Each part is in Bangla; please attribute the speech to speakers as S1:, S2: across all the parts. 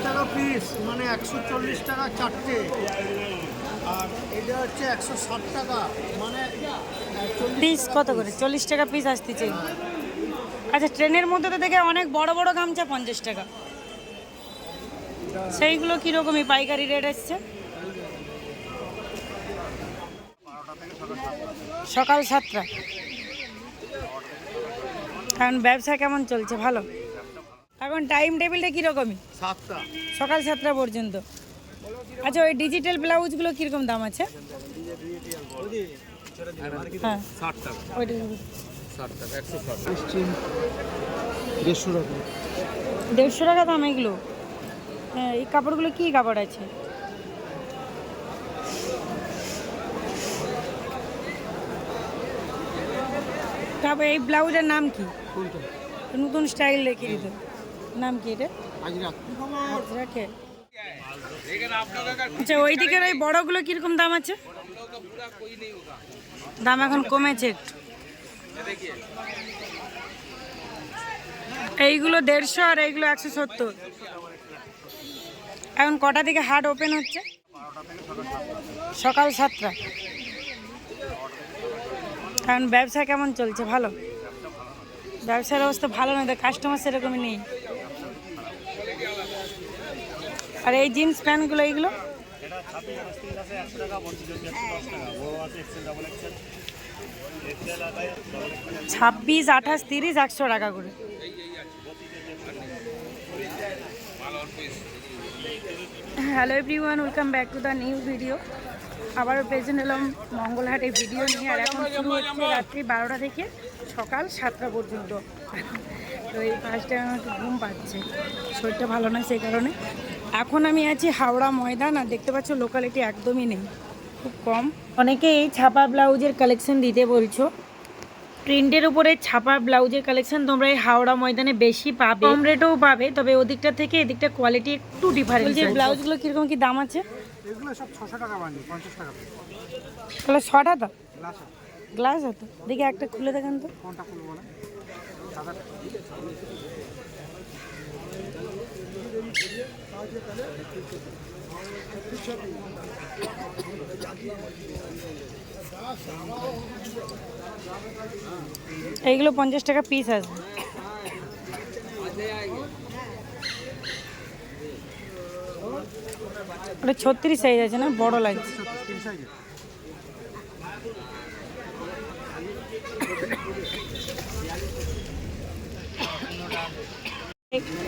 S1: টাকা পিস, মানে 140 টাকা চারটে। আর এটা হচ্ছে 160 টাকা, মানে
S2: পিস কত করে? 40 টাকা পিস আসতেছে। আচ্ছা, ট্রেনের মধ্যে তো দেখে অনেক বড় বড় গামছা 50 টাকা, সেইগুলো কীরকমই পাইকারি রেট আসছে? সকাল 7টা। কারণ ব্যবসা কেমন চলছে? ভালো। এখন টাইম টেবিলটা কীরকমই?
S1: 7টা।
S2: সকাল 7টা পর্যন্ত। আচ্ছা, ওই ডিজিটাল ব্লাউজগুলো কীরকম দাম আছে? হ্যাঁ,
S1: 60 টাকা।
S2: ওইটা
S1: 60 টাকা, 160। 150 টাকা।
S2: 150 টাকা দাম এগুলো? হ্যাঁ, এই কাপড়গুলো কী কাপড় আছে? তারপর এই ব্লাউজের নাম কি?
S1: কোনটা?
S2: নতুন স্টাইল রেখে দিত, নাম কি এটা?
S1: আজরাক।
S2: রাখে। আচ্ছা, ওই দিকের ওই বড়গুলো কিরকম দাম আছে? দাম এখন কমেছে একটু। এইগুলো 150 আর এইগুলো 170। এখন কটা থেকে হাট ওপেন হচ্ছে? সকাল 7টা। কারণ ব্যবসা কেমন চলছে? ভালো। ব্যবসার অবস্থা ভালো নয়, কাস্টমার সেরকমই নেই। আর এই জিন্স প্যান্টগুলো এইগুলো 26, 28, 30, 100 টাকা করে। Hello everyone, welcome back to the new video. আবারও প্রেজেন্ট এলাম মঙ্গলহাটে ভিডিও নিয়ে। আর এখন শুরু হচ্ছে রাত্রি 12টা থেকে সকাল 7টা পর্যন্ত। তো এই ফার্স্টে আমার একটু ঘুম পাচ্ছে, শরীরটা ভালো না, সেই কারণে। এখন আমি আছি হাওড়া ময়দান। আর দেখতে পাচ্ছ লোকালিটি একদমই নেই, খুব কম। অনেকে এই ছাপা ব্লাউজের কালেকশন দিতে বলছো। প্রিন্টের উপরে ছাপা ব্লাউজের কালেকশন তোমরা এই হাওড়া ময়দানে বেশি পাবে, কম রেটেও পাবে, তবে ওদিকটা থেকে এদিকটা কোয়ালিটি একটু ডিফারেন্স। যে ব্লাউজগুলো কীরকম কি দাম আছে?
S1: এগুলো সব 600 টাকা বানি, 50 টাকা।
S2: তাহলে 6টা তো
S1: গ্লাস।
S2: গ্লাস হতো। দেখি একটা খুলে দেখেন তো।
S1: কোনটা খুলবো না? সাদাটা।
S2: এইগুলো 50 টাকা পিস আসবে। ওটা 36 সাইজ আছে না, বড় লাগছে।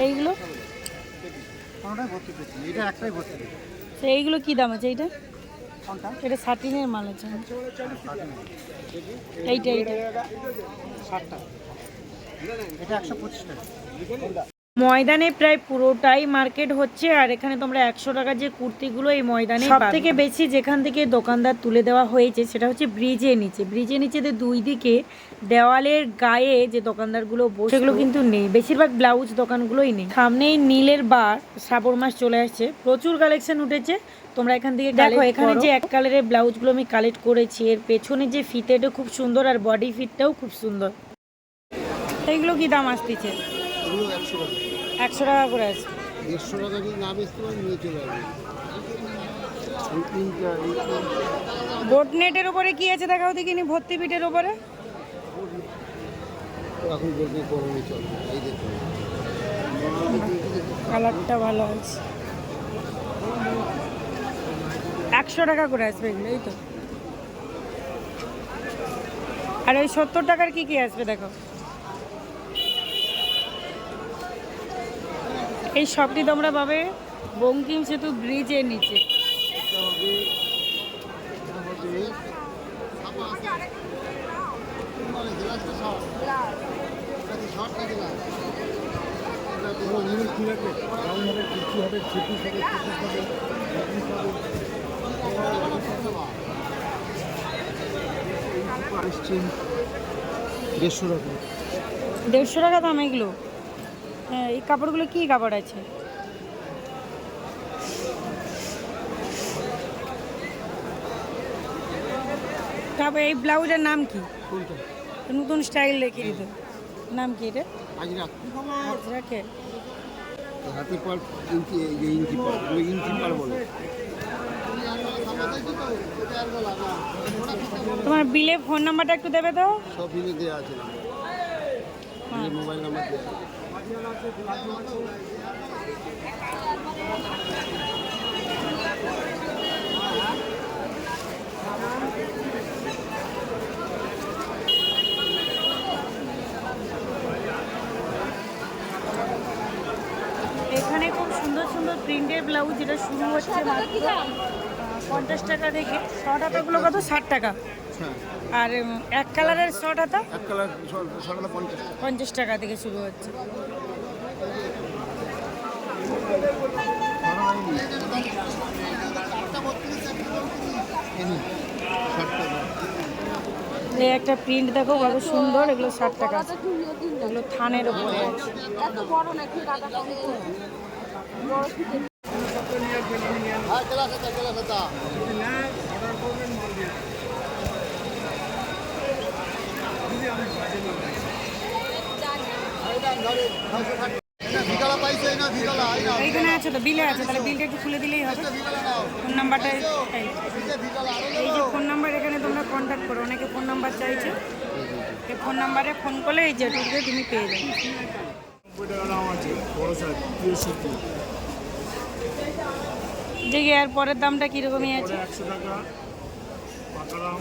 S2: এইগুলো
S1: কোনটাই ভর্তি পেয়েছি, এটা একটাই ভর্তি পেয়েছি।
S2: এইগুলো কি দাম আছে? এইটা
S1: কোনটা?
S2: এটা সাটিনের মাল আছে। এইটা এইটা
S1: 60 টাকা। এটা 125 টাকা।
S2: ময়দানে প্রায় পুরোটাই মার্কেট হচ্ছে। আর এখানে তোমরা 100 টাকার যে কুর্তিগুলো এই ময়দানে সব থেকে বেশি যেখান থেকে দোকানদার তুলে দেওয়া হয়েছে সেটা হচ্ছে ব্রিজের নিচে। ব্রিজের নিচে দুই দিকে দেওয়ালের গায়ে যে দোকানদারগুলো বসে সেগুলো কিন্তু নেই, বেশিরভাগ ব্লাউজ দোকানগুলোই নেই। সামনেই নীলের বার, শ্রাবণ মাস চলে আসছে, প্রচুর কালেকশন উঠেছে। তোমরা এখান থেকে দেখো, এখানে যে এক কালারের ব্লাউজগুলো আমি কালেক্ট করেছি, এর পেছনে যে ফিতেটা খুব সুন্দর আর বডি ফিটটাও খুব সুন্দর। এইগুলো কি দাম আসতেছে? 100 টাকা করে আছে।
S1: 150 টাকা যদি না বেচতে পারি নিয়ে চলে আসবে।
S2: বোট নেটের উপরে কি আছে দেখাও দেখিনি, ভর্তি পিঠের উপরে।
S1: এখন বলতে গরমে চলবে। এই দেখুন,
S2: কালারটা ভালো আছে। 100 টাকা করে আসবে এগুলো, এই তো। আর ওই 70 টাকার কি কি আসবে দেখো। এই সবটি তোমরা পাবে বঙ্কিম সেতু ব্রিজের নিচে।
S1: দেড়শো টাকা।
S2: 150 টাকা দাম এগুলো? হ্যাঁ, এই কাপড়গুলো কি কাপড় আছে? তারপর এই ব্লাউজের নাম কি?
S1: কোনটা?
S2: নতুন স্টাইল রেখে দিত, নাম কি এটা?
S1: আজরাক।
S2: আজরাকে।
S3: হাতে পার ইঞ্চি, এই ইঞ্চি পার, ওই ইঞ্চি পার বলে।
S2: তোমার বিলে ফোন নাম্বারটা একটু দেবে তো?
S3: সব বিলে দেওয়া আছে, মোবাইল নাম্বার দেওয়া আছে।
S2: এখানে খুব সুন্দর সুন্দর প্রিন্টের ব্লাউজ, যেটা শুরু হচ্ছে মাত্র 50 টাকা থেকে। শর্ট হাতাগুলো কত? 60 টাকা। আর এক কালারের শর্ট হাতা
S3: এক কালার সরকার 50 টাকা।
S2: 50 টাকা থেকে শুরু হচ্ছে। এই একটা প্রিন্ট দেখো কত সুন্দর, এগুলো 60 টাকা। এগুলো থানের উপরে আছে। এইখানে আছে তো, বিলে আছে, তাহলে বিলটা একটু খুলে দিলেই হবে। ফোন নাম্বারটা এই যে ফোন নাম্বার, এখানে তোমরা কন্ট্যাক্ট করো। অনেকে ফোন নাম্বার চাইছে, এই ফোন নাম্বারে ফোন করলে এই যেটুকু তুমি পেয়ে যাবে। যে এর পরের দামটা কীরকমই আছে?
S4: 100 টাকা পাকা দাম,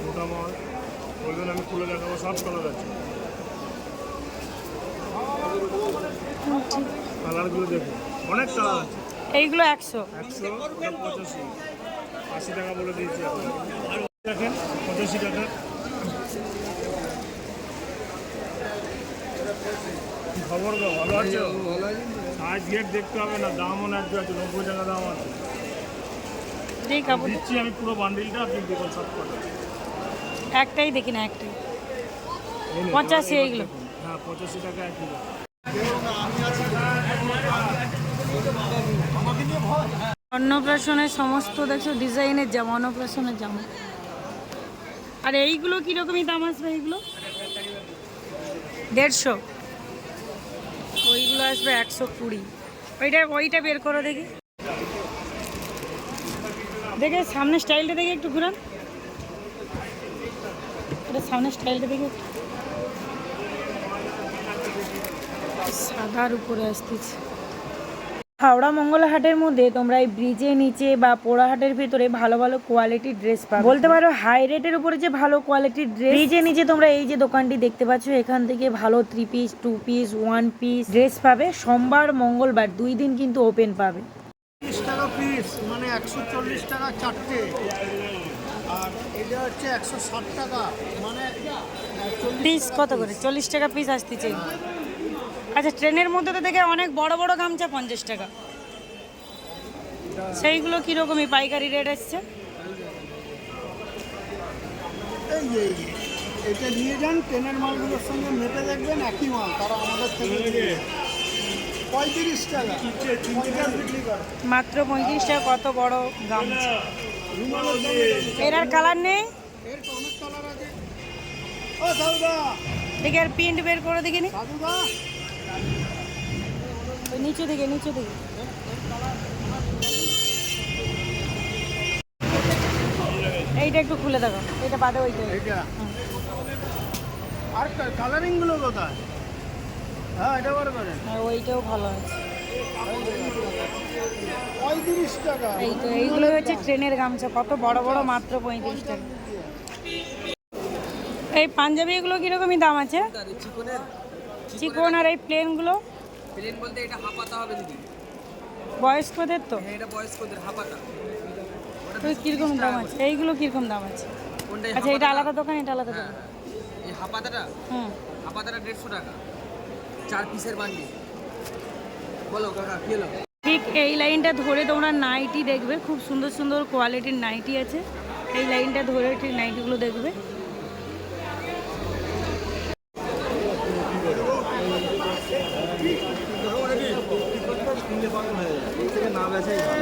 S4: মোটা মাল বলবেন, আমি খুলে দেখাবো। সব কালার আছে, কালারগুলো দেখুন, অনেক কালার আছে।
S2: এইগুলো 100,
S4: 85, 80 টাকা বলে দিয়েছি। দেখেন 85 টাকা। খবর গো, ভালো আছো? সাইজ গেট দেখতে হবে না, দামও ন্যায্য আছে। 90 টাকা দাম আছে।
S2: যেই কাপড়
S4: দিচ্ছি আমি পুরো বান্ডিলটা, আপনি দেখুন সব কটা।
S2: একটাই দেখি না, একটাই
S4: এই নিন,
S2: 85 এইগুলো।
S4: হ্যাঁ 85 টাকা 1 কিলো।
S2: অন্নপ্রাশনের সমস্ত দেখছো ডিজাইনের জামা, অন্নপ্রাশনের জামা। আর এইগুলো কীরকমই দাম আসবে? এইগুলো 150, ওইগুলো আসবে 120। ওইটা বের করো দেখি, দেখে সামনের স্টাইলটা দেখে একটু ঘুরান। এটা সামনের স্টাইলটা দেখে একটু, সাদার উপরে আসতেছে। হাওড়া মঙ্গলহাটের মধ্যে তোমরা এই ব্রিজের নিচে বা পোড়াহাটের ভিতরে ভালো ভালো কোয়ালিটির ড্রেস পাবে। বলতে পারো হাই রেটের উপরে যে ভালো কোয়ালিটির ড্রেস। ব্রিজের নিচে তোমরা এই যে দোকানটি দেখতে পাচ্ছ, এখান থেকে ভালো 3 পিস, 2 পিস, 1 পিস ড্রেস পাবে। সোমবার মঙ্গলবার 2 দিন কিন্তু ওপেন পাবে।
S1: 30 টাকা পিস, মানে 140 টাকা চারটে। আর এটা হচ্ছে 160 টাকা, মানে
S2: পিস কত করে? 40 টাকা পিস আসতেছে। আচ্ছা, ট্রেনের মধ্যে তো দেখে অনেক বড় বড় গামছা 50 টাকা। সেইগুলো কীরকমই পাইকারি রেট আসছে?
S1: এই যে এটা নিয়ে যান, ট্রেনের মালগুলোর সঙ্গে মেপে দেখবেন একই মাল, তারা আমাদের থেকে 35 টাকা 50 বিক্রি করে।
S2: মাত্র 35 টাকা। কত বড় গামছা! এর আর কালার নেই?
S1: এর তো অনেক কালার আছে। ও সাউদা,
S2: দেখে আর প্রিন্ট বের করে দেখি নি।
S1: সাউদা
S2: ওই নিচে দিকে এইটা একটু খুলে দেখো, এটা বাদে ওইটা।
S1: এইটা আর কালারিং গুলো কোথায়? হ্যাঁ, এটা বার করেন।
S2: আর ওইটাও ভালো আছে।
S1: 35 টাকা।
S2: এইগুলো হচ্ছে ট্রেনের গামছা, কত বড় বড়, মাত্র 35 টাকা। এই পাঞ্জাবি এগুলো কিরকমই দাম আছে? চিকন। আর এই প্লেনগুলো?
S5: প্লেন বলতে এটা হাফাতা হবে দিদি।
S2: বয়স্কদের তো?
S5: হ্যাঁ, এটা বয়স্কদের হাফাতা।
S2: তো কিরকম দাম আছে? এইগুলো কিরকম দাম আছে?
S5: কোনটা?
S2: আচ্ছা, এটা আলাদা দোকান, এটা আলাদা দোকান।
S5: এই হাফাতাটা, হাফাতাটা 150 টাকা, 4 পিসের বান্ডিল। বলো কাকা, কি হলো?
S2: ঠিক এই লাইনটা ধরে তোমরা নাইটি দেখবে, খুব সুন্দর সুন্দর কোয়ালিটির নাইটি আছে। এই লাইনটা ধরে ঠিক নাইটিগুলো দেখবে।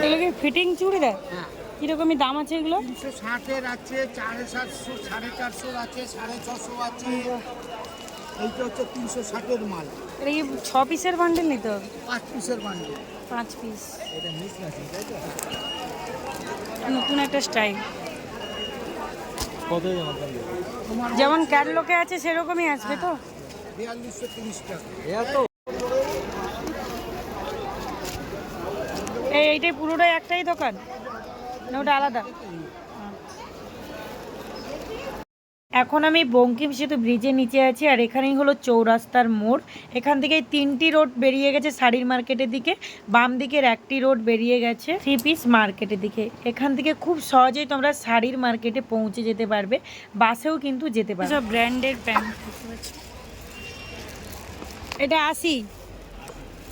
S2: এগুলো কি ফিটিং চুড়িদার? কিরকমই দাম আছে এগুলো?
S1: 360-এর আছে, 450, 450 আছে, 650 আছে। এইটা হচ্ছে 360-এর মাল,
S2: এটা কি 6 পিসের বান্ডেল নিতে হবে?
S1: 5 পিসের বান্ডেল।
S2: 5 পিস। নতুন একটা স্টাইল, যেমন ক্যাটলগে আছে সেরকমই আসবে তো?
S1: 4230 টাকা।
S2: এইটাই পুরোটাই একটাই দোকান না ওটা আলাদা? এখন আমি বঙ্কিম সেতু ব্রিজের নিচে আছি, আর এখানেই হলো চৌরাস্তার মোড়। এখান থেকে 3টি রোড বেরিয়ে গেছে শাড়ির মার্কেটের দিকে, বাম দিকের একটি রোড বেরিয়ে গেছে 3 পিস মার্কেটের দিকে। এখান থেকে খুব সহজেই তোমরা শাড়ির মার্কেটে পৌঁছে যেতে পারবে, বাসেও কিন্তু যেতে পারবে। সব ব্র্যান্ডের প্যান্ট, এটা 80,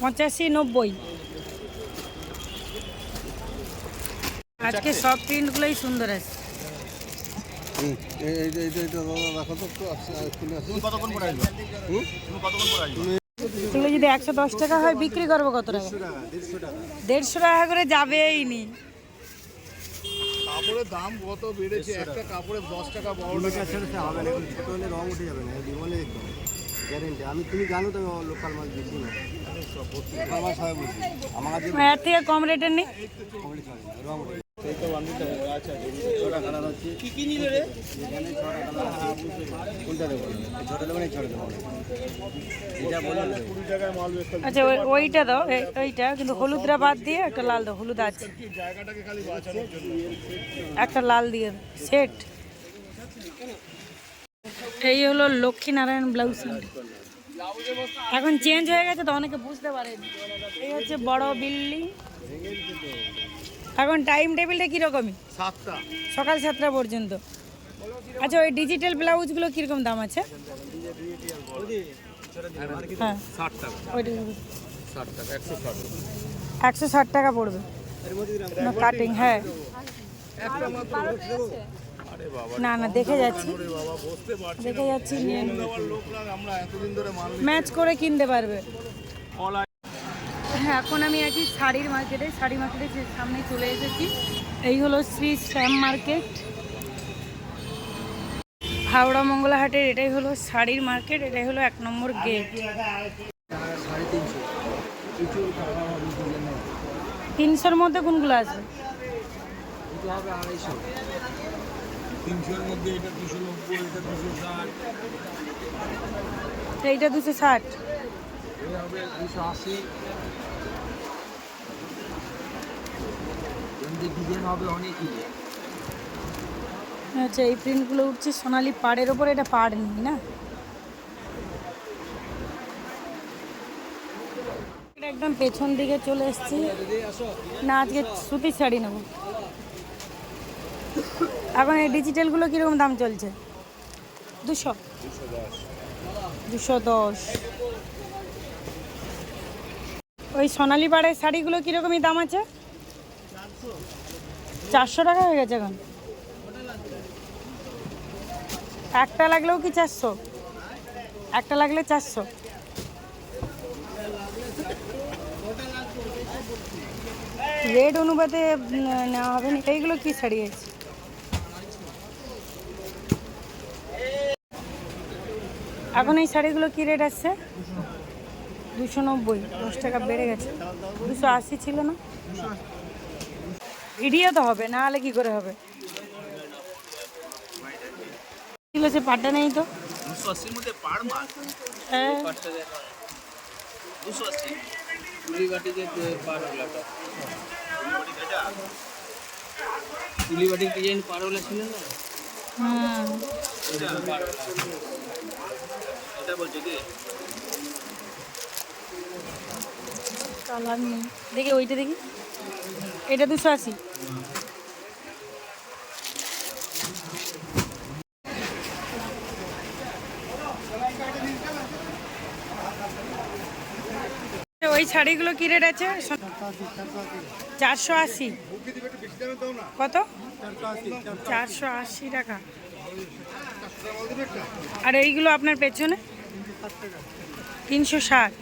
S2: 85, 90। আজকে সব প্রিন্টগুলোই সুন্দর আছে। এগুলো যদি 110 টাকা হয় বিক্রি করবো কত টাকা? 150 টাকা করে যাবেই নি।
S4: কাপড়ের দাম কত বেড়েছে, একটা কাপড়ে 10 টাকা 12 টাকা
S3: ছেড়ে হবে না, এখন ছোট হলে রং উঠে যাবে না, জীবনে একদম গ্যারেন্টি। আমি তুমি জানো তো লোকাল মাছ বেশি না, লোকাল মাছ হয় বলছি আমার কাছে
S2: এর থেকে কম রেটের নেই।
S3: রং উঠে এই তো বান্ডিলটা আচ্ছা ছোটা কালার হচ্ছে কি কি নিলে রে, এখানে ছোটা কালার কোনটা দেবো, ছোটা দেবো না ছোটা দেবো এটা বলে
S4: 20 টাকায় মাল বেচতে।
S2: আচ্ছা ওইটা দাও, ওইটা কিন্তু হলুদটা বাদ দিয়ে একটা লাল দাও, হলুদ আছে,
S4: কি জায়গাটাকে খালি বাঁচানোর জন্য
S2: একটা লাল দিয়ে সেট। এই হলো লক্ষ্মীনারায়ণ ব্লাউজ সেন্টার। এখন চেঞ্জ হয়ে গেছে তো অনেকে বুঝতে পারেনি। এই হচ্ছে বড় বিল্ডিং। এখন টাইম টেবিলটা কীরকমই?
S4: 7টা
S2: সকাল 7টা পর্যন্ত। আচ্ছা ওই ডিজিটাল ব্লাউজগুলো কীরকম দাম আছে? হ্যাঁ
S4: 60 টাকা,
S2: ওইটা
S4: 60 টাকা, 160
S2: 160 টাকা পড়বে কাটিং। হ্যাঁ
S4: একটা মাত্র। আরে বাবা
S2: না না দেখে যাচ্ছি,
S4: রে বাবা, বসতে পারছি
S2: দেখে যাচ্ছি, নিয়ে
S4: দেওয়ার লোকরা আমরা এতদিন ধরে মাল
S2: ম্যাচ করে কিনতে পারবে।
S4: কলা
S2: হ্যাঁ এখন আমি আছি শাড়ির মার্কেটে, শাড়ি মার্কেটের সামনে চলে এসেছি। এই হলো শ্রী শ্যাম মার্কেট, হাওড়া মঙ্গলাহাটের। এটাই হলো শাড়ির মার্কেট, এটাই হলো 1 নম্বর গেট। 300-র মধ্যে কোনগুলো আসবে?
S4: 300-এর মধ্যে এটা 290, এটা 260,
S2: এইটা 260,
S4: এই হবে 280, এমনি ডিজাইন হবে অনেক ডিজাইন।
S2: আচ্ছা এই প্রিন্টগুলো উঠছে সোনালি পাড়ের ওপর, এটা পাড় নেই না? এটা একদম পেছন দিকে চলে এসেছি। না আজকে সুতির শাড়ি নেব। এখন এই ডিজিটালগুলো কীরকম দাম চলছে? 200, 210। ওই সোনালি পাড়ের শাড়িগুলো কীরকমই দাম আছে? 400 টাকা হয়ে গেছে এখন। একটা লাগলেও কি 400? একটা লাগলে 400। রেট অনুপাতে নেওয়া হবে না। এইগুলো কি শাড়ি আছে? এখন এই শাড়িগুলো কি রেট আসছে? 290, 10 টাকা বেড়ে গেছে। 280 ছিল না? ভিডিও তো হবে, না হলে কি করে হবে? ঠিক আছে পাটটা নেই তো।
S5: 280-র মধ্যে পাড় মাল,
S2: হ্যাঁ
S5: পাড়টা দেখা 280 তুলি বাটিতে পাড় ওলাটা, তুলি বাটির ডিজাইন পাড় ওলা ছিল না,
S2: হুম
S5: এটা পাড় ওলা। এটা বলছো কি
S2: কালার নেই, দেখি ওইটা দেখি। এটা 280। ওই শাড়িগুলো কি রেট আছে? 480। কত? 480 টাকা। আর এইগুলো আপনার পেছনে 360।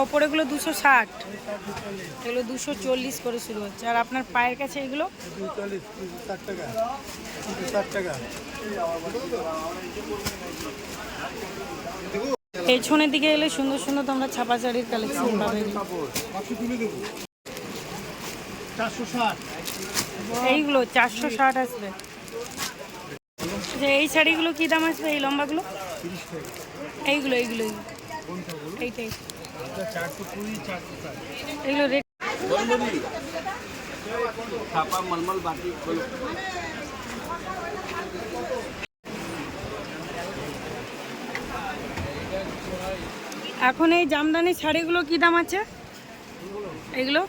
S2: ওপরেগুলো 260, এগুলো 240 করে শুরু হচ্ছে। আর আপনার পায়ের কাছে এগুলো
S1: 240, 260 টাকা, 260 টাকা।
S2: পেছনের দিকে এলে সুন্দর সুন্দর তোমরা ছাপা শাড়ির কালেকশন পাবে।
S1: 460,
S2: এইগুলো 460 আসবে। যে এই শাড়িগুলো কি দাম আসবে, এই লম্বাগুলো? এইগুলো এইগুলো এইটাই, এগুলো রেট।
S3: ছাপা মলমল বাটি
S2: এখন এই জামদানি শাড়িগুলো কি দাম আছে? এগুলো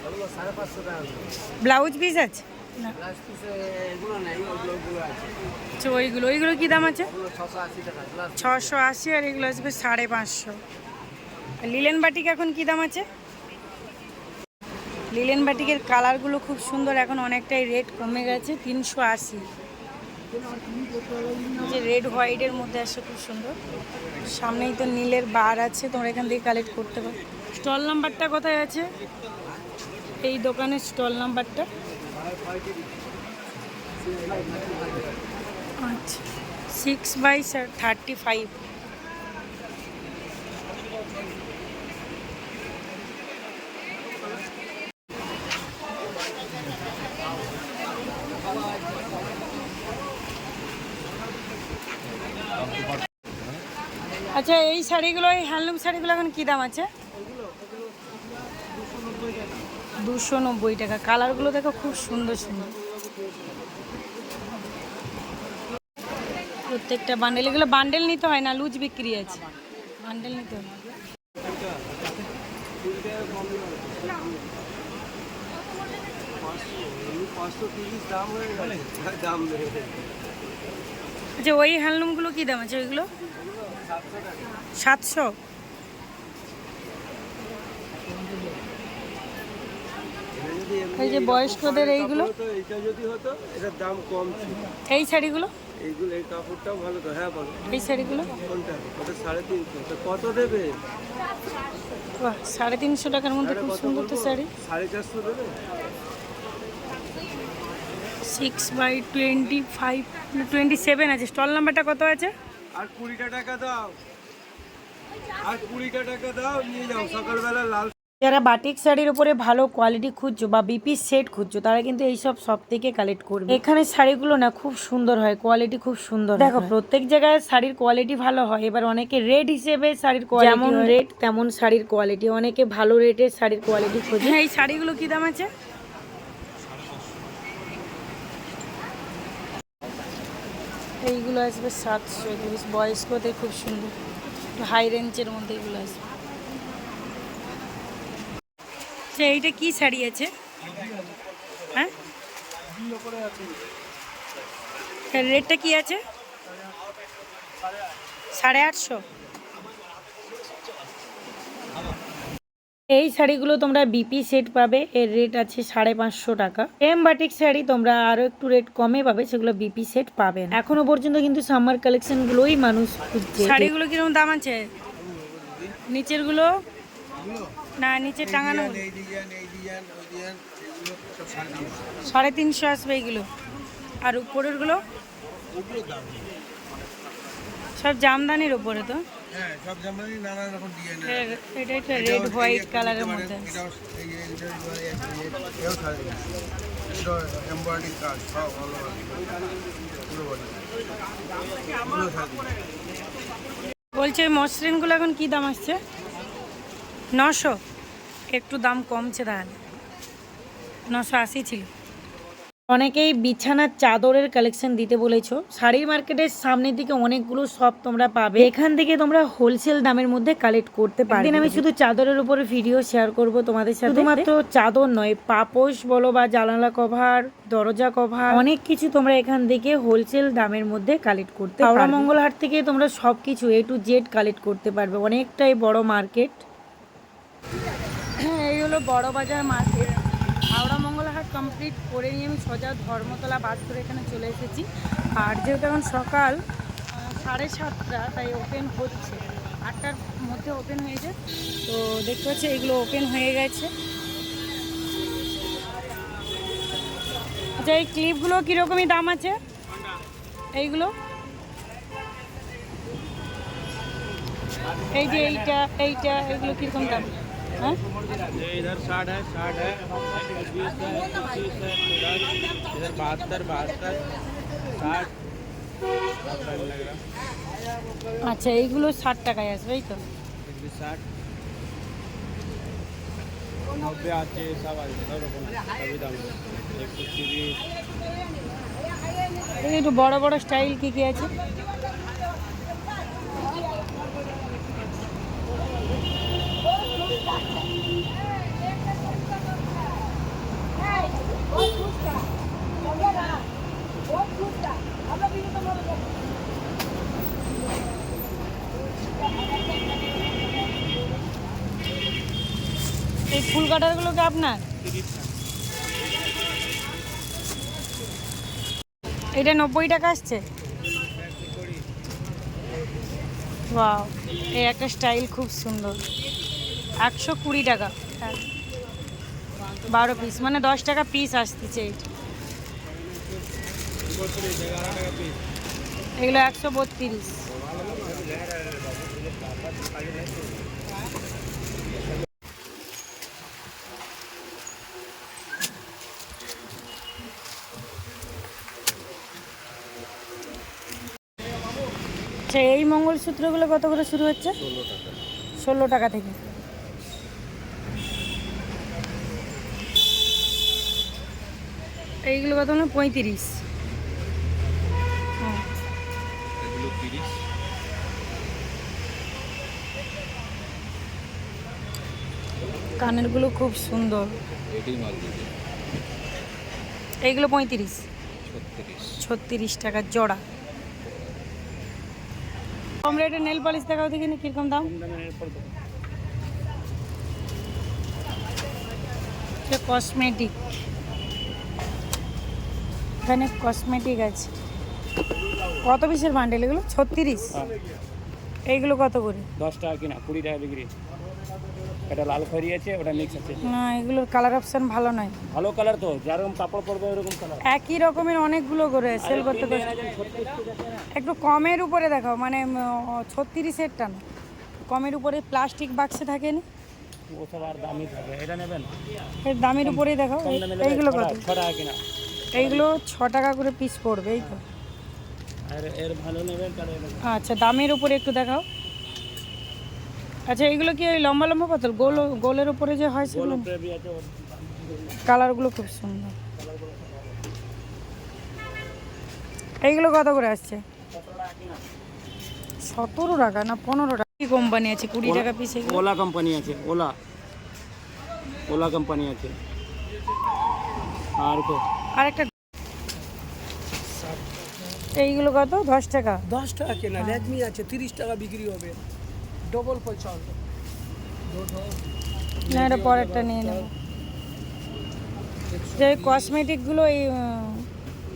S3: 550 টাকা।
S2: ব্লাউজ পিস আছে না?
S3: লাস্ট পিসে এগুলো নাই, ওগুলো আছে।
S2: আচ্ছা, ওইগুলো কি দাম আছে?
S3: ওগুলো 680 টাকা।
S2: 680, আর এগুলো আসবে 550। লিলেন বাটিক এখন কি দাম আছে? লিলেন বাটিকের কালারগুলো খুব সুন্দর, এখন অনেকটাই রেট কমে গেছে, 380। যে রেড হোয়াইটের মধ্যে আসে, খুব সুন্দর। সামনেই তো নীলের বার আছে, তোমরা এখান থেকে কালেক্ট করতে পারো। স্টল নাম্বারটা কোথায় আছে? এই দোকানের স্টল নাম্বারটা। আচ্ছা, 6/35। আচ্ছা, এই শাড়িগুলো, এই হ্যান্ডলুম শাড়িগুলো এখন কি দাম আছে? 290 টাকা। কালারগুলো দেখো খুব সুন্দর সুন্দর, প্রত্যেকটা বান্ডেল। এগুলো বান্ডেল নিতে হয় না, লুজ বিক্রি আছে, বান্ডেল নিতে হয়। আচ্ছা, ওই হ্যান্ডলুমগুলো কি দাম আছে? ওইগুলো 700। এই যে বয়স্কদের এইগুলো,
S3: এটা যদি হতো এটার দাম কম ছিল।
S2: এই শাড়িগুলো,
S3: এইগুলো এই কাপড়টাও ভালো তো। হ্যাঁ বলো,
S2: এই শাড়িগুলো
S3: কোনটা? ওটা 350। তো কত দেবে?
S2: বাহ, 350 টাকার মধ্যে খুব সুন্দর তো শাড়ি।
S3: 450 দেবে?
S2: 6/25, 27 আছে। স্টল নাম্বারটা কত আছে?
S3: আর 20 টাকা দাও, আর 20 টাকা দাও, নিয়ে যাও সকালবেলা লাল।
S2: যারা বাটিক শাড়ির উপরে ভালো কোয়ালিটি খুঁজছো বা বিপি সেট খুঁজছো, তারা কিন্তু এইসব সব থেকে কালেক্ট করবে। এখানে শাড়িগুলো না খুব সুন্দর হয়, কোয়ালিটি খুব সুন্দর। দেখো, প্রত্যেক জায়গায় শাড়ির কোয়ালিটি ভালো হয়। এবার অনেকে রেট হিসেবে শাড়ির কোয়ালিটি, যেমন রেট তেমন শাড়ির কোয়ালিটি। অনেকে ভালো রেটের শাড়ির কোয়ালিটি খোঁজে। এই শাড়িগুলো কি দাম আছে? এইগুলো আসবে 700। বয়স্কদের খুব সুন্দর, হাই রেঞ্জের মধ্যে এগুলো আসবে। এইটা কি শাড়ি আছে? হ্যাঁ, রেটটা কি আছে? 850। এই শাড়িগুলো তোমরা বিপি সেট পাবে, এর রেট আছে 550 টাকা। এম বাটিক শাড়ি তোমরা আরো একটু রেট কমে পাবে, সেগুলো বিপি সেট পাবে না। এখনো পর্যন্ত কিন্তু সামার কালেকশন গুলোই মানুষ খুঁজছে। শাড়িগুলো কিরকম দাম আছে? নিচের গুলো না, নিচে টাঙানো 350 আসবে এইগুলো। আর উপরের গুলো সব জামদানির উপরে তো।
S3: হ্যাঁ, সব জামদানি নানা রকম ডিজাইন।
S2: এটা একটা রেড হোয়াইট কালারের মধ্যে।
S3: এমব্রয়ডারি কাজ সব ভালো
S2: বলছে ওই মসৃণগুলো এখন কি দাম আসছে? 900। একটু দাম কমছে, তাহলে 980 ছিল। অনেকেই বিছানার চাদরের কালেকশন দিতে বলেছো। শাড়ির মার্কেটের সামনের দিকে অনেকগুলো শপ তোমরা পাবে, এখান থেকে তোমরা হোলসেল দামের মধ্যে কালেক্ট করতে পারবে। একদিন আমি শুধু চাদরের উপরে ভিডিও শেয়ার করব তোমাদের সাথে। শুধুমাত্র চাদর নয়, পাপোশ বলো বা জানালা কভার, দরজা কভার, অনেক কিছু তোমরা এখান থেকে হোলসেল দামের মধ্যে কালেক্ট করতে পারবে। হাওড়া মঙ্গলহাট থেকে তোমরা সবকিছু A to Z কালেক্ট করতে পারবে। অনেকটাই বড় মার্কেট। এই হলো বড় বাজার মার্কেট। হাওড়া মঙ্গলহাট কমপ্লিট করে নিয়ে আমি সোজা ধর্মতলা বাস করে এখানে চলে এসেছি। আর যেহেতু এখন সকাল 7:30, তাই ওপেন হচ্ছে। 8টার মধ্যে ওপেন হয়েছে। তো দেখতে পাচ্ছি এগুলো ওপেন হয়ে গেছে। আচ্ছা, এই ক্লিপগুলো কীরকমই দাম আছে এইগুলো? এই যে এইটা এগুলো কীরকম দাম? হ্যাঁ,
S3: इधर 60 है, 60 है, 20 है, 25 है, 10, इधर 72, 60 लग रहा।
S2: আচ্ছা, এইগুলো 60 টাকায় আসবে এই তো।
S3: 60 90 আছে, সব আছে, সব রকম সবই দাম 130।
S2: এই একটু বড় বড় স্টাইল কি আছে? এই ফুল কাটারগুলো কি আপনার? এটা 90 টাকা আসছে। ওয়াও, এই একটা স্টাইল খুব সুন্দর। 120 টাকা, 12 পিস, মানে 10 টাকা পিস আসতেছে। এগুলো 132। আচ্ছা, এই মঙ্গলসূত্রগুলো কত করে শুরু হচ্ছে? 16 টাকা থেকে। এইগুলো কত হলো? 35। কানেরগুলো খুব সুন্দর। এইগুলো 35, 36 টাকা জোড়া। কম রেটে নেল পলিশ দেখাও দেখিনি কিরকম দাম? কসমেটিক, এখানে কসমেটিক আছে। কত পিসের বান্ডেল এগুলো? 36। এইগুলো কত করে?
S3: 10 টাকা কিনা, 20 টাকা বিক্রি। এটা লাল খড়ি আছে, ওটা মিক্স আছে।
S2: না, এগুলোর কালার অপশন ভালো নয়।
S3: ভালো কালার তো, যেরকম কাপড় পরবে ওরকম কালার।
S2: একই রকমের অনেকগুলো করে সেল করতে করতে। একটু কমের উপরে দেখাও, মানে 36-এরটা না, কমের উপরে প্লাস্টিক বাক্সে থাকেনি,
S3: ওসব আর দামি থাকে। এটা নেবেন?
S2: এর দামের উপরেই দেখাও। এইগুলো কত?
S3: 6 টাকা কিনা।
S2: এইগুলো 6 টাকা করে পিস পড়বে, এই তো।
S3: আর এর ভালো নেবেন তাহলে।
S2: আচ্ছা, দামের উপরে একটু দেখাও। আচ্ছা, এইগুলো কি ওই লম্বা লম্বা পাতল গোলের উপরে যে হয় সেগুলো? কালারগুলো খুব সুন্দর। এইগুলো কত করে আসছে? 17 টাকা না 15 টাকা? কি কোম্পানি আছে 20 টাকা পিস?
S3: ওলা কোম্পানি আছে, ওলা কোম্পানি আছে। আর
S2: আরেকটা এইগুলো কত? 10 টাকা।
S1: 10 টাকা কেনা, রেডমি আছে 30 টাকা বিক্রি হবে, ডবল পয়সা হবে।
S2: না, এটা পরেরটা নিয়ে নেব। যে কসমেটিকগুলো, এই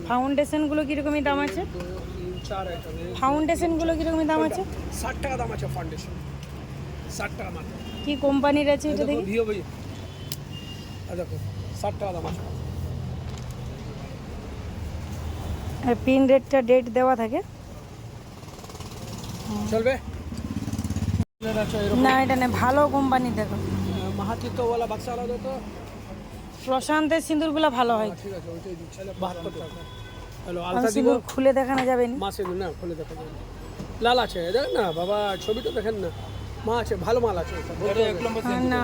S2: ফাউন্ডেশনগুলো কীরকমই দাম আছে?
S1: 4 আইটেম।
S2: ফাউন্ডেশনগুলো কীরকমই দাম আছে?
S1: 60 টাকা দাম আছে ফাউন্ডেশন, 60 টাকা মাত্র।
S2: কি কোম্পানির আছে এটা দেখি?
S1: ভিও ভাই, দেখো 60 টাকা দাম আছে।
S2: আর পিন রেটটা ডেট দেওয়া থাকে।
S1: চলবে
S2: না, এটা না, ভালো কোম্পানি দেখো।
S1: মাহাতিত্বওয়ালা বাক্সাওয়ালা দো তো।
S2: প্রশান্তের সিঁদুরগুলো ভালো হয়।
S1: ঠিক আছে, ওইটাই দিচ্ছি। 72 টাকা। হ্যালো,
S2: আমি
S1: আলতা দিব?
S2: সিঁদুর খুলে দেখানো যাবে না?
S1: মা সিঁদুর না খুলে দেখা যাবে না। লাল আছে, দেখেন না বাবা, ছবিটা দেখেন না। মা আছে, ভালো মাল আছে।
S2: না,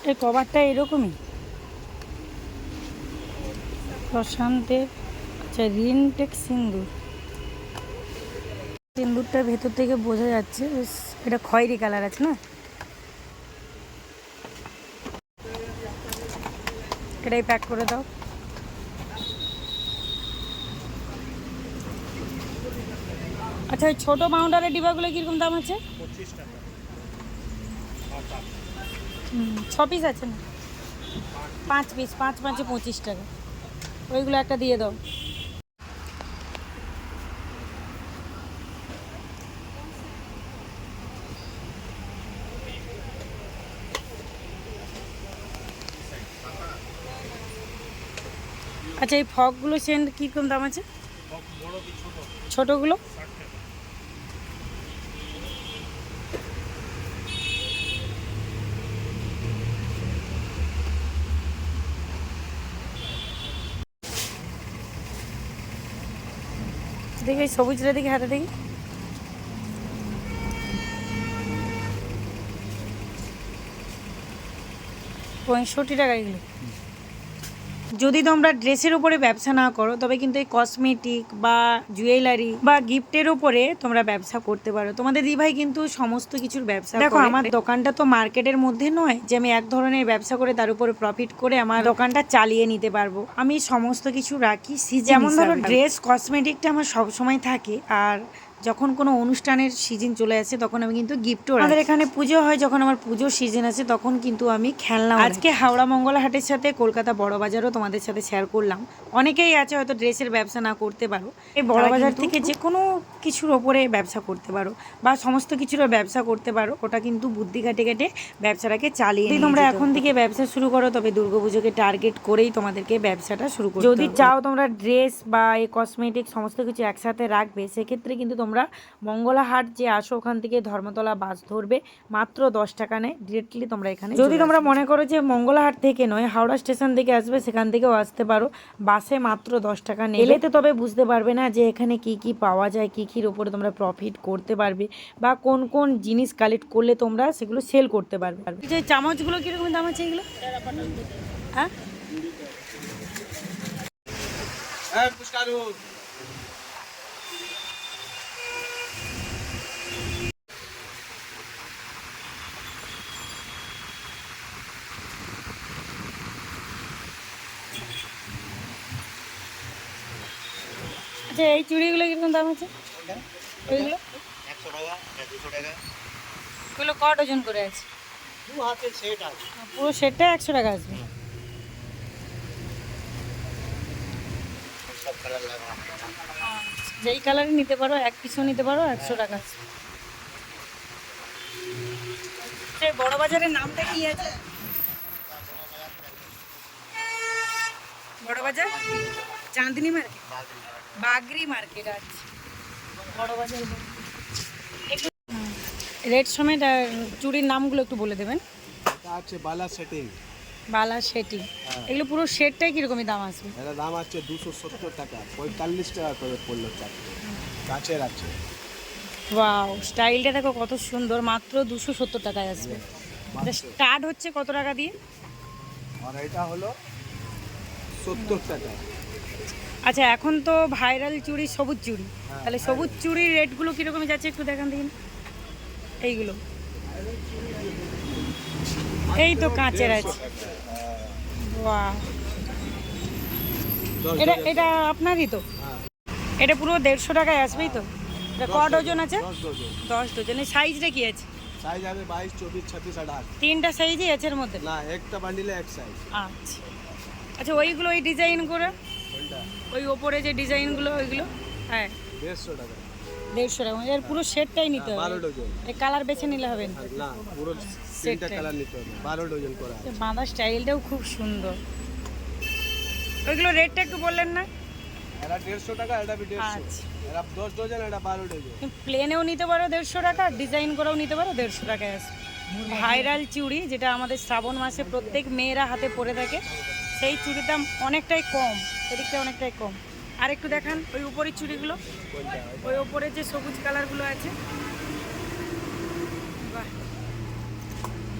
S2: এই কভারটা এরকমই প্রশান্তের। আচ্ছা, রিনটেক সিন্দুর। সিন্দুরটা ভেতর থেকে বোঝা যাচ্ছে বেশ, এটা খয়েরি কালার আছে না? এটাই প্যাক করে দাও। আচ্ছা, ওই ছোটো পাউডারের ডিবাগুলো কীরকম দাম আছে?
S4: 25 টাকা।
S2: 6 পিস আছে না? 5 পিস, 5 5-এ 25 টাকা। ওইগুলো একটা দিয়ে দাও। আচ্ছা এই ফকগুলো সেন্ট কীরকম দাম আছে?
S4: বড় কি ছোট?
S2: ছোটোগুলো
S4: 60 টাকা।
S2: দেখি এই সবুজটা দেখি হাতে দেখি। ৳65 এগুলো। যদি তোমরা ড্রেসের উপরে ব্যবসা না করো তবে কিন্তু এই কসমেটিক বা জুয়েলারি বা গিফটের উপরে তোমরা ব্যবসা করতে পারো। তোমাদের দিভাই কিন্তু সমস্ত কিছুর ব্যবসা দেখো। আমার দোকানটা তো মার্কেটের মধ্যে নয় যে আমি এক ধরনের ব্যবসা করে তার উপরে প্রফিট করে আমার দোকানটা চালিয়ে নিতে পারবো। আমি সমস্ত কিছু রাখি, যেমন ধরো ড্রেস কসমেটিকটা আমার সবসময় থাকে, আর যখন কোনো অনুষ্ঠানের সিজন চলে আসে তখন আমি কিন্তু গিফটও রাখি। আমাদের এখানে পুজো হয়, যখন আমার পুজোর সিজন আছে তখন কিন্তু আমি খেলনা। আজকে হাওড়া মঙ্গলা হাটের সাথে কলকাতা বড় বাজারও তোমাদের সাথে শেয়ার করলাম। অনেকেই আছে হয়তো ড্রেসের ব্যবসা না করতে পারো, এই বড় বাজার থেকে যে কোনো কিছুর ওপরে ব্যবসা করতে পারো বা সমস্ত কিছুর ব্যবসা করতে পারো। ওটা কিন্তু বুদ্ধি খাটে খাটে ব্যবসাটাকে চালিয়ে যদি তোমরা এখন থেকে ব্যবসা শুরু করো তবে দুর্গাপুজোকে টার্গেট করেই তোমাদেরকে ব্যবসাটা শুরু করতে হবে। যদি চাও তোমরা ড্রেস বা এই কসমেটিক সমস্ত কিছু একসাথে রাখবে, সেক্ষেত্রে কিন্তু তোমরা মঙ্গলা হাট যে আসো ওখান থেকে ধর্মতলা বাস ধরবে, মাত্র 10 টাকা নেয়, ডিরেক্টলি তোমরা এখানে। যদি তোমরা মনে করো যে মঙ্গলা হাট থেকে নয় হাওড়া স্টেশন থেকে আসবে, সেখান থেকেও আসতে পারো, বাসে মাত্র 10 টাকা নেয়। এলে তো তবে বুঝতে পারবে না যে এখানে কি কি পাওয়া যায়, কি কির উপরে তোমরা প্রফিট করতে পারবে বা কোন কোন জিনিস কালেক্ট করলে তোমরা সেগুলো সেল করতে পারবে। যে চামচগুলো কিরকম দাম আছে এগুলো? হ্যাঁ
S3: পুষ্কারু
S2: আচ্ছা এই চুড়িগুলো কিরকম দাম আছে? ওইগুলো
S3: 100 টাকা, 200 টাকা।
S2: ওগুলো ক ডজন করে আছে?
S3: দু হাতে সেট আছে।
S2: পুরো সেটটা 100 টাকা আসবে।
S3: সব কালার লাগা।
S2: যেই কালারই নিতে পারো, এক পিসও নিতে পারো, 100 টাকা। সেই বড় বাজারের নামটা কি আছে? বড় বাজার চাঁদনি মার্কেট, বাগরি মার্কেট আছে বড় বাজার। রেড সমেত আর চুড়ির নামগুলো একটু বলে দেবেন।
S3: এটা আছে বালা সেটিং।
S2: বালা সেটি, এগুলো পুরো সেটটাই কিরকমই দাম আসবে?
S3: এটা দাম আছে 270 টাকা, 45 টাকা করে পড়লো চারটে। কাচের আছে।
S2: ওয়াও, স্টাইলটা দেখো কত সুন্দর, মাত্র 270 টাকায় আসবে। এটা স্টার্ট হচ্ছে কত টাকা দিয়ে?
S3: আর এটা হলো 70 টাকা।
S2: আচ্ছা এখন তো ভাইরাল চুড়ি সবুজ চুড়ি, তাহলে সবুজ চুড়ির রেটগুলো কীরকমই যাচ্ছে একটু দেখান দেখুন। এইগুলো এই তো কাঁচের আছে। বাহ, এটা এটা আপনারই তো? এটা পুরো 150 টাকায় আসবেই তো? এটা ক ডজন আছে? 10 ডজন। এই সাইজটা কি আছে?
S3: সাইজ আছে 22, 24, 26, 28।
S2: তিনটা সাইজই আছে এর মধ্যে?
S3: না, একটা বান্ডিলে এক সাইজ।
S2: আচ্ছা আচ্ছা, ওইগুলো ওই ডিজাইন করে
S3: কোনটা?
S2: ওই ওপরে যে ডিজাইনগুলো ওইগুলো হ্যাঁ
S3: 150 টাকা।
S2: 150 টাকা। এর পুরো সেটটাই নিতে হবে?
S3: 12 ডজন।
S2: এই কালার বেছে নিলে হবে না?
S3: না, পুরো তিনটা কালার নিতে হবে, 12 ডজন করা আছে।
S2: বাঁধার স্টাইলটাও খুব সুন্দর। ওইগুলো রেটটা একটু বললেন না?
S3: এটা 150 টাকা, এটা 150।
S2: আচ্ছা,
S3: এটা 10 ডজন, এটা 12 ডজন।
S2: প্লেনেও নিতে পারো 150 টাকা, ডিজাইন করেও নিতে পারো 150 টাকায় আসবে। ভাইরাল চুড়ি যেটা আমাদের শ্রাবণ মাসে প্রত্যেক মেয়েরা হাতে পরে থাকে, সেই চুড়ির দাম অনেকটাই কম, এদিকটা অনেকটাই কম। আর একটু দেখান ওই উপরের চুড়িগুলো, ওই উপরে যে সবুজ কালারগুলো আছে। বাহ,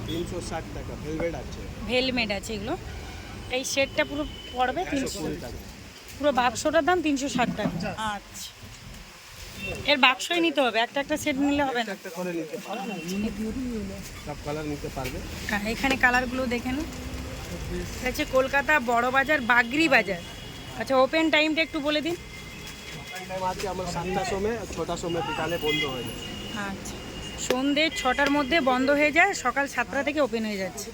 S3: 360 টাকা, ভেলভেট আছে।
S2: ভেলমেট আছে এগুলো। এই সেটটা পুরো পড়বে
S3: 120 টাকা।
S2: পুরো বাক্সটার দাম 360 টাকা। আচ্ছা, এর বাক্সই নিতে হবে, একটা একটা সেট নিলে হবে না?
S3: একটা করে নিতে পারবে, সব কালার নিতে পারবে।
S2: হ্যাঁ, এখানে কালারগুলো দেখেন। এটা হচ্ছে কলকাতা বড় বাজার, বাগরি বাজার। আচ্ছা, ওপেন টাইমটা একটু বলে দিন।
S3: টাইম আছে আমার 7টার সময়, 6টার সময় বিকালে বন্ধ হয়ে যায়।
S2: আচ্ছা, সন্ধ্যে 6টার মধ্যে বন্ধ হয়ে যায়, সকাল 7টা থেকে ওপেন হয়ে যাচ্ছে।